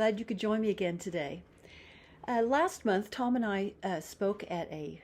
glad you could join me again today. Last month, Tom and I spoke at a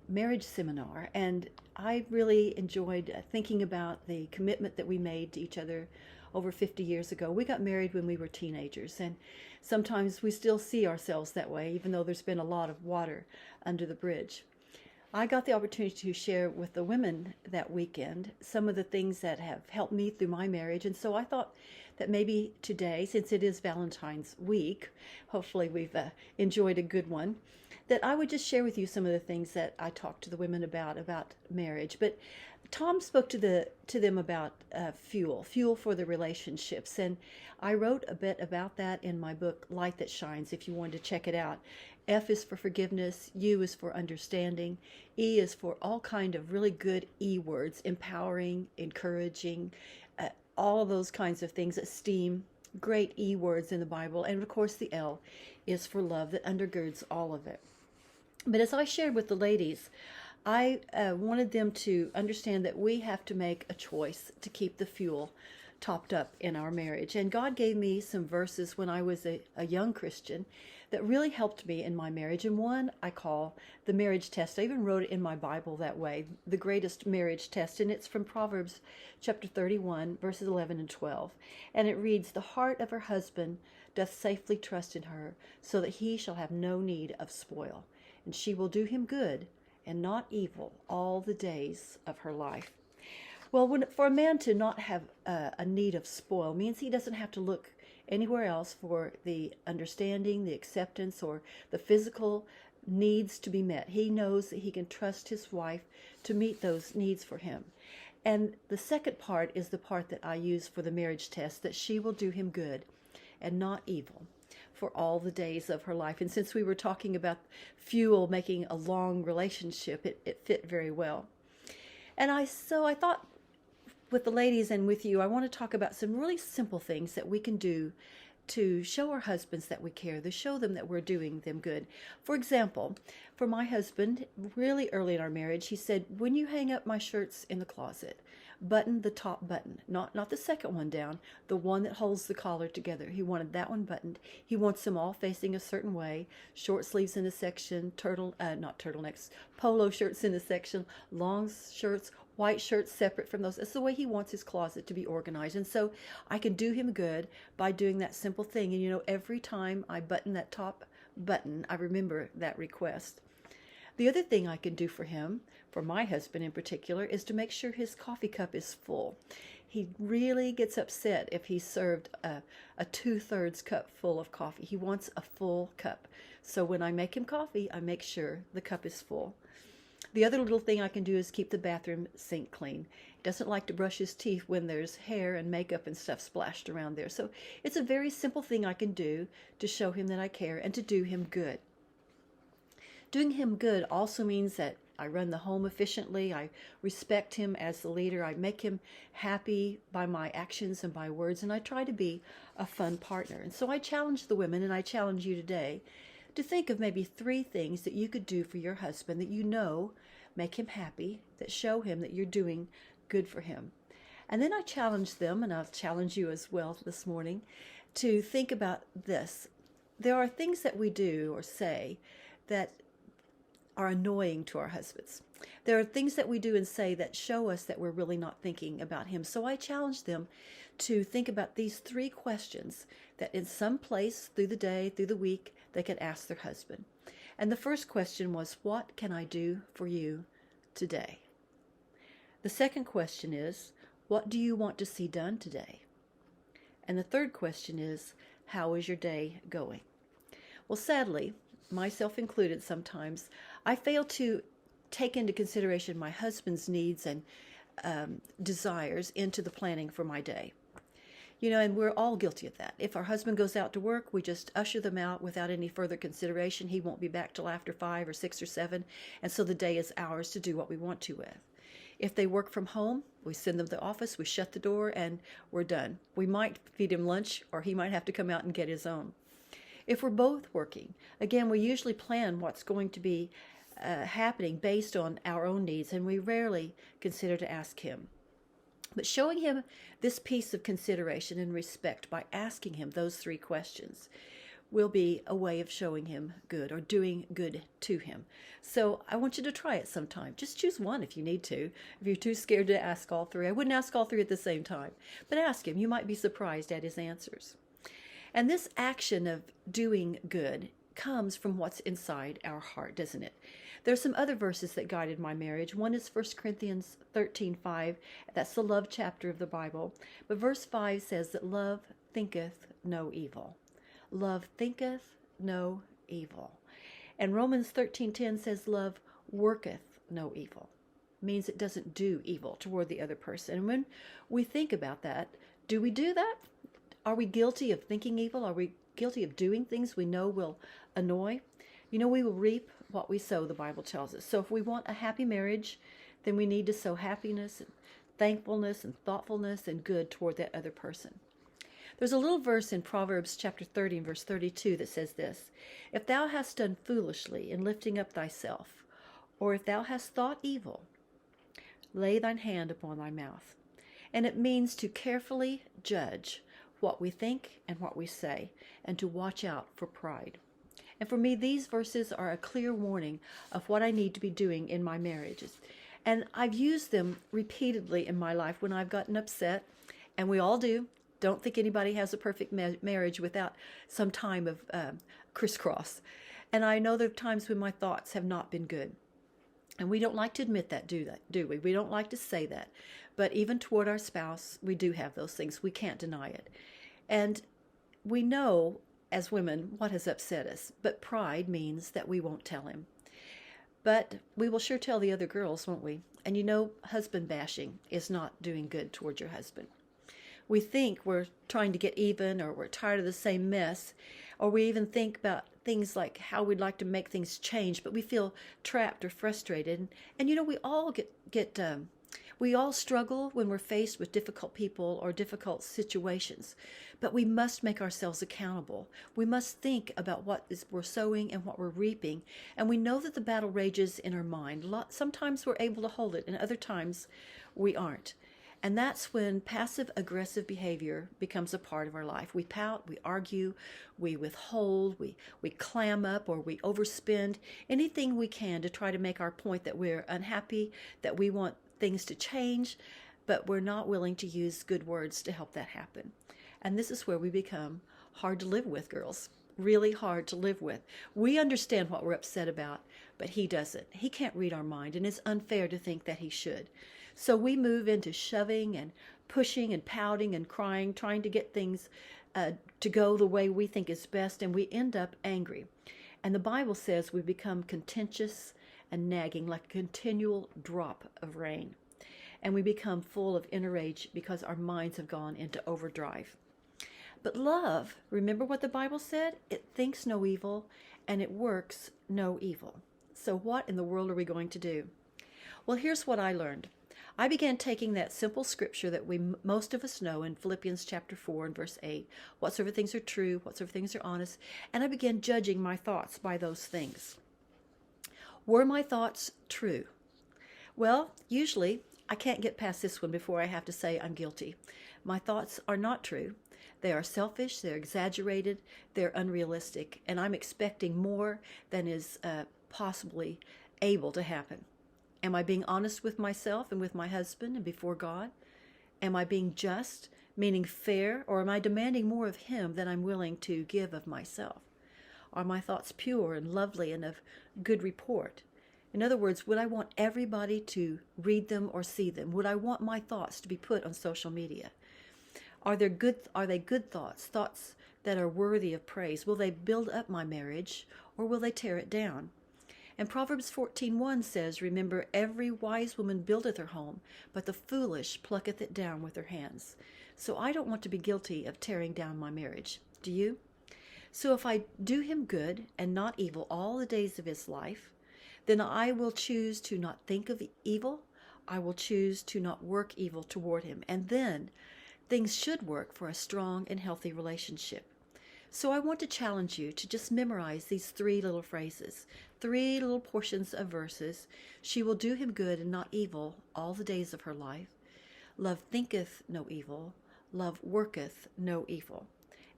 marriage seminar, and I really enjoyed thinking about the commitment that we made to each other over 50 years ago. We got married when we were teenagers, and sometimes we still see ourselves that way, even though there's been a lot of water under the bridge. I got the opportunity to share with the women that weekend some of the things that have helped me through my marriage. And so I thought that maybe today, since it is Valentine's week, hopefully we've enjoyed a good one, that I would just share with you some of the things that I talked to the women about marriage. But Tom spoke to them about fuel for the relationships, and I wrote a bit about that in my book Light That Shines, if you wanted to check it out. F is for forgiveness, U is for understanding, E is for all kind of really good E words, empowering, encouraging, all those kinds of things, esteem, great E words in the Bible, and of course the L is for love that undergirds all of it. But as I shared with the ladies, I wanted them to understand that we have to make a choice to keep the fuel topped up in our marriage. And God gave me some verses when I was a young Christian that really helped me in my marriage. And one I call the marriage test. I even wrote it in my Bible that way, the greatest marriage test. And it's from Proverbs chapter 31, verses 11 and 12. And it reads, "The heart of her husband doth safely trust in her, so that he shall have no need of spoil. And she will do him good and not evil all the days of her life." Well, for a man to not have a need of spoil means he doesn't have to look anywhere else for the understanding, the acceptance, or the physical needs to be met. He knows that he can trust his wife to meet those needs for him. And the second part is the part that I use for the marriage test, that she will do him good and not evil for all the days of her life. And since we were talking about fuel making a long relationship, it fit very well. And so I thought, with the ladies and with you, I want to talk about some really simple things that we can do to show our husbands that we care, to show them that we're doing them good. For example, for my husband, really early in our marriage, he said, "When you hang up my shirts in the closet, button the top button, not the second one down, the one that holds the collar together." He wanted that one buttoned. He wants them all facing a certain way, short sleeves in a section, not turtlenecks, polo shirts in a section, long shirts, white shirts separate from those. That's the way he wants his closet to be organized. And so I can do him good by doing that simple thing. And every time I button that top button, I remember that request. The other thing I can do for him, for my husband in particular, is to make sure his coffee cup is full. He really gets upset if he's served a 2/3 cup full of coffee. He wants a full cup. So when I make him coffee, I make sure the cup is full. The other little thing I can do is keep the bathroom sink clean. He doesn't like to brush his teeth when there's hair and makeup and stuff splashed around there. So it's a very simple thing I can do to show him that I care and to do him good. Doing him good also means that I run the home efficiently. I respect him as the leader. I make him happy by my actions and by words, and I try to be a fun partner. And so I challenge the women, and I challenge you today, to think of maybe 3 things that you could do for your husband that make him happy, that show him that you're doing good for him. And then I challenge them, and I'll challenge you as well this morning, to think about this. There are things that we do or say that are annoying to our husbands. There are things that we do and say that show us that we're really not thinking about him. So I challenge them to think about these 3 questions that in some place through the day, through the week, they could ask their husband. And the first question was, "What can I do for you today?" The second question is, "What do you want to see done today?" And the third question is, "How is your day going?" Well, sadly, myself included sometimes, I fail to take into consideration my husband's needs and desires into the planning for my day. And we're all guilty of that. If our husband goes out to work, we just usher them out without any further consideration. He won't be back till after 5 or 6 or 7, and so the day is ours to do what we want to with. If they work from home, we send them to the office, we shut the door, and we're done. We might feed him lunch, or he might have to come out and get his own. If we're both working, again, we usually plan what's going to be happening based on our own needs, and we rarely consider to ask him. But showing him this piece of consideration and respect by asking him those 3 questions will be a way of showing him good or doing good to him. So I want you to try it sometime. Just choose one if you need to. If you're too scared to ask all three, I wouldn't ask all three at the same time, but ask him. You might be surprised at his answers. And this action of doing good comes from what's inside our heart, doesn't it? There's some other verses that guided my marriage. One is 1 Corinthians 13:5. That's the love chapter of the Bible. But verse 5 says that love thinketh no evil. Love thinketh no evil. And Romans 13:10 says love worketh no evil. Means it doesn't do evil toward the other person. And when we think about that, do we do that? Are we guilty of thinking evil? Are we guilty of doing things we know will annoy? You know, we will reap what we sow, the Bible tells us. So if we want a happy marriage, then we need to sow happiness and thankfulness and thoughtfulness and good toward that other person. There's a little verse in Proverbs chapter 30 and verse 32 that says this: "If thou hast done foolishly in lifting up thyself, or if thou hast thought evil, lay thine hand upon thy mouth." And it means to carefully judge what we think and what we say, and to watch out for pride. And for me, these verses are a clear warning of what I need to be doing in my marriages. And I've used them repeatedly in my life when I've gotten upset, and we all do. Don't think anybody has a perfect marriage without some time of crisscross. And I know there are times when my thoughts have not been good. And we don't like to admit that, do we? We don't like to say that. But even toward our spouse, we do have those things. We can't deny it. And we know, as women, what has upset us. But pride means that we won't tell him. But we will sure tell the other girls, won't we? And you know, husband bashing is not doing good toward your husband. We think we're trying to get even, or we're tired of the same mess, or we even think about things like how we'd like to make things change, but we feel trapped or frustrated. And you know, we all we all struggle when we're faced with difficult people or difficult situations, but we must make ourselves accountable. We must think about what we're sowing and what we're reaping, and we know that the battle rages in our mind. Sometimes we're able to hold it, and other times we aren't. And that's when passive-aggressive behavior becomes a part of our life. We pout, we argue, we withhold, we clam up, or we overspend anything we can to try to make our point that we're unhappy, that we want things to change, but we're not willing to use good words to help that happen. And this is where we become hard to live with, girls. Really hard to live with. We understand what we're upset about, but he doesn't. He can't read our mind, and it's unfair to think that he should. So we move into shoving and pushing and pouting and crying, trying to get things to go the way we think is best, and we end up angry. And the Bible says we become contentious and nagging like a continual drop of rain. And we become full of inner rage because our minds have gone into overdrive. But love, remember what the Bible said? It thinks no evil and it works no evil. So what in the world are we going to do? Well, here's what I learned. I began taking that simple scripture that most of us know in Philippians chapter 4 and verse 8, whatsoever things are true, whatsoever things are honest, and I began judging my thoughts by those things. Were my thoughts true? Well, usually I can't get past this one before I have to say I'm guilty. My thoughts are not true. They are selfish, they're exaggerated, they're unrealistic, and I'm expecting more than is possibly able to happen. Am I being honest with myself and with my husband and before God? Am I being just, meaning fair, or am I demanding more of him than I'm willing to give of myself? Are my thoughts pure and lovely and of good report? In other words, would I want everybody to read them or see them? Would I want my thoughts to be put on social media? Are they good thoughts, thoughts that are worthy of praise? Will they build up my marriage, or will they tear it down? And Proverbs 14:1 says, remember, every wise woman buildeth her home, but the foolish plucketh it down with her hands. So I don't want to be guilty of tearing down my marriage. Do you? So if I do him good and not evil all the days of his life, then I will choose to not think of evil. I will choose to not work evil toward him. And then things should work for a strong and healthy relationship. So I want to challenge you to just memorize these 3 little phrases, 3 little portions of verses. She will do him good and not evil all the days of her life. Love thinketh no evil. Love worketh no evil.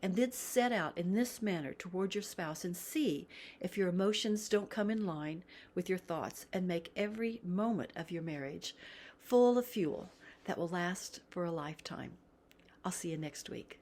and then set out in this manner toward your spouse and see if your emotions don't come in line with your thoughts, and make every moment of your marriage full of fuel that will last for a lifetime. I'll see you next week.